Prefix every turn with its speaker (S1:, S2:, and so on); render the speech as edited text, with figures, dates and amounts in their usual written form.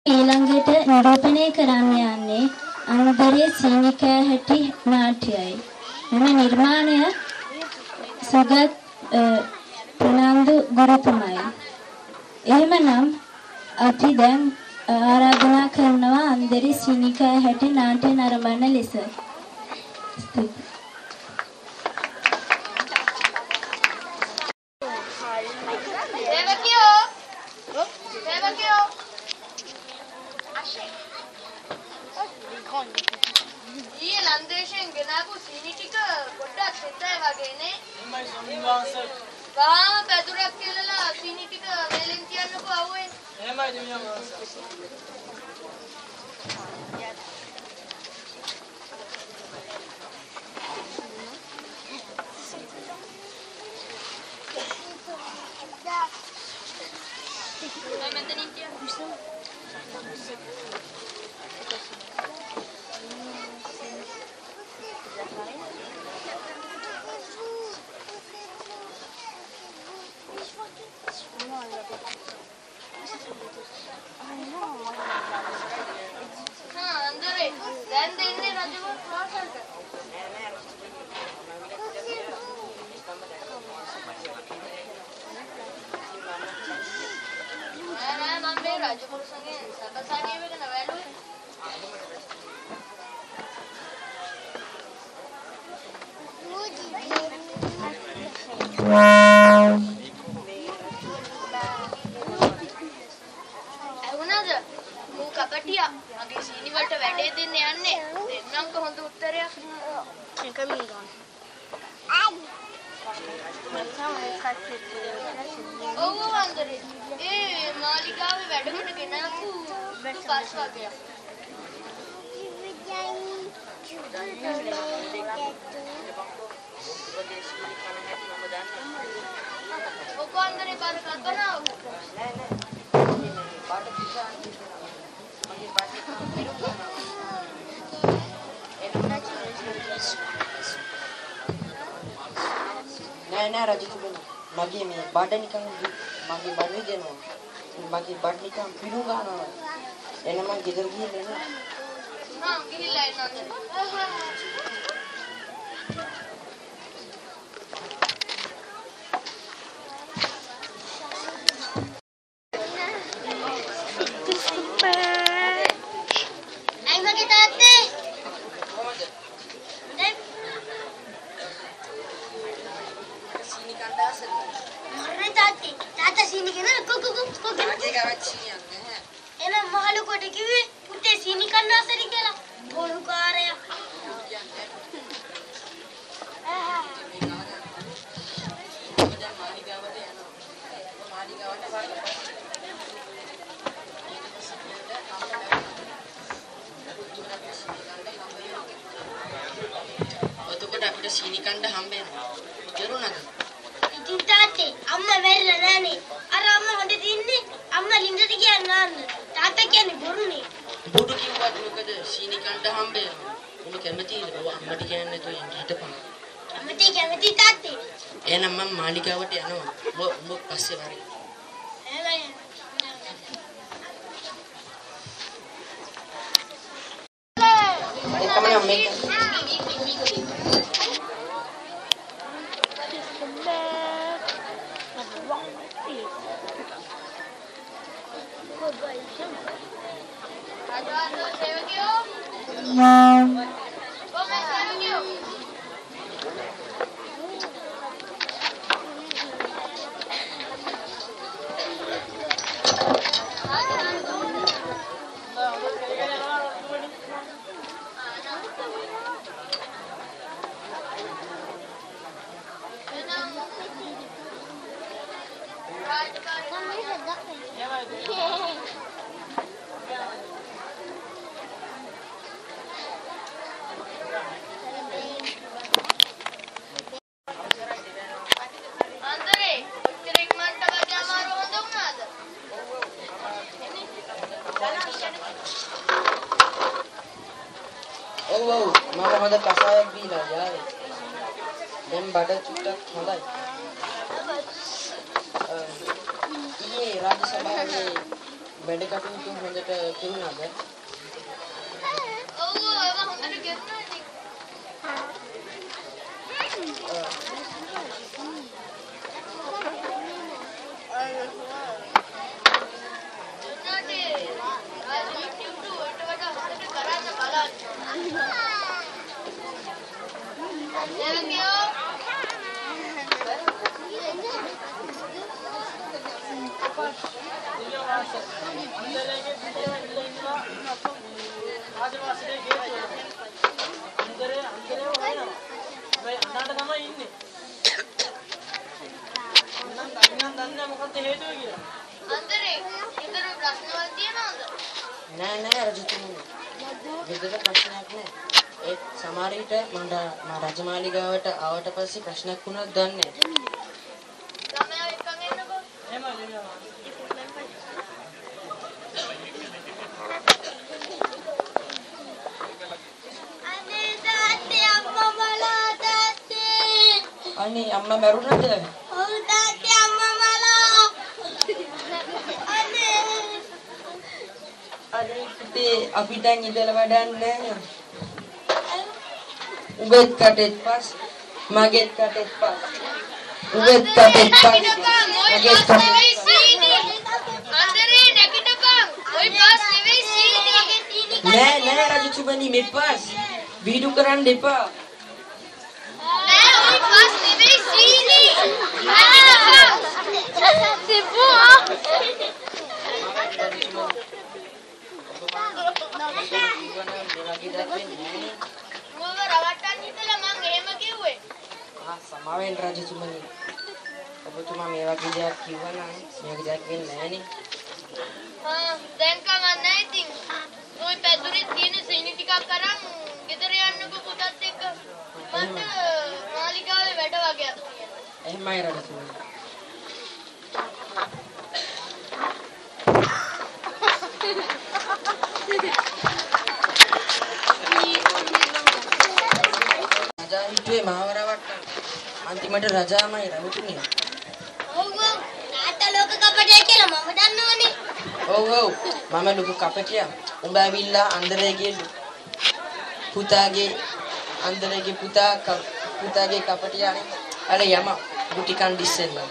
S1: ඊළඟට නිරූපණය කරන්න යන්නේ අනුදරේ සීනිකෑ හැටි නාට්‍යයයි. මෙම නිර්මාණය සුගත් ප්‍රනන්දු ගුරුතුමයි. එහෙමනම් අපි දැන් ආරාධනා කරනවා අනුදරේ සීනිකෑ හැටි නාට්‍ය නරඹන ලෙස.
S2: නෑ රජතුමනි මගේ මේ බඩ නිකන් මගේ බඩ විදෙනවා මගේ බඩ නිකන් පිළු ගන්නවා එන මං ගෙදර ගිහින් එනවා ගිහිල්ලා එන්නද වැඩ කටයුතු හොඳට කෙරුණාද?
S3: ඔව් ඒවා හොඳට කෙරුණා ඉතින්.
S2: නෑ රජතුමනි. විතර ප්‍රශ්නයක් නෑ. ඒ සමහර විට මම රජමාලිගාවට ආවට පස්සේ ප්‍රශ්නයක් වුණත් දන්නේ නෑ.
S3: ළමයා එක්කන් එන්නකෝ.
S2: අනේ අම්මා මැරුණාද?
S3: ඔව් තාත්තේ අම්මා මලා.
S2: අනේ පුතේ අපිට ඉඳලා වැඩක් නෑ. උඹෙත් කටෙත් පස් මගෙත් කටෙත් පස්. උඹෙත් කටෙත් පස් මගෙත් කටෙත්
S3: අන්දරේ නැගිටපන්. ඔය පාස් නෙවෙයි සීනි.
S2: නෑ රජතුමනි මේ පස් වීඩු කරන්න එපා.
S3: නෑ ඔය පාස් නෙවෙයි සීනි. සිපුවා. මොකද රවට්ටන්න හිතලා මං එහෙම කිව්වේ.
S2: සමාවෙන් රජතුමනි. ඔබතුමා මේ වගේ දෙයක් කිව්වනම් මේක දෙයක් වෙන්නේ නෑනේ.
S3: දැන් කමක් නෑ ඉතින්. ඔය පැදුරේ තියෙන සීනි ටිකක් අරන් ගෙදර යන්නකෝ පුතත් එක්ක. මට මාලිගාවේ වැඩ වගේක් තියෙනවා.
S2: එහෙමයි රජතුමනි. රජා හිතුවේ මාව රවට්ටන්න. අන්තිමට රජාමයි රවටුනේ.
S3: ඔව් තාත්තා ලෝක කපටියා කියලා මම දන්නවනේ.
S2: ඔව් මම ලොකු කපටියා. උඹ ඇවිල්ලා අන්දරේගේ පුතාගේ කපටියානේ. අර යම ගුටි කන් දිස්සෙල්ලා.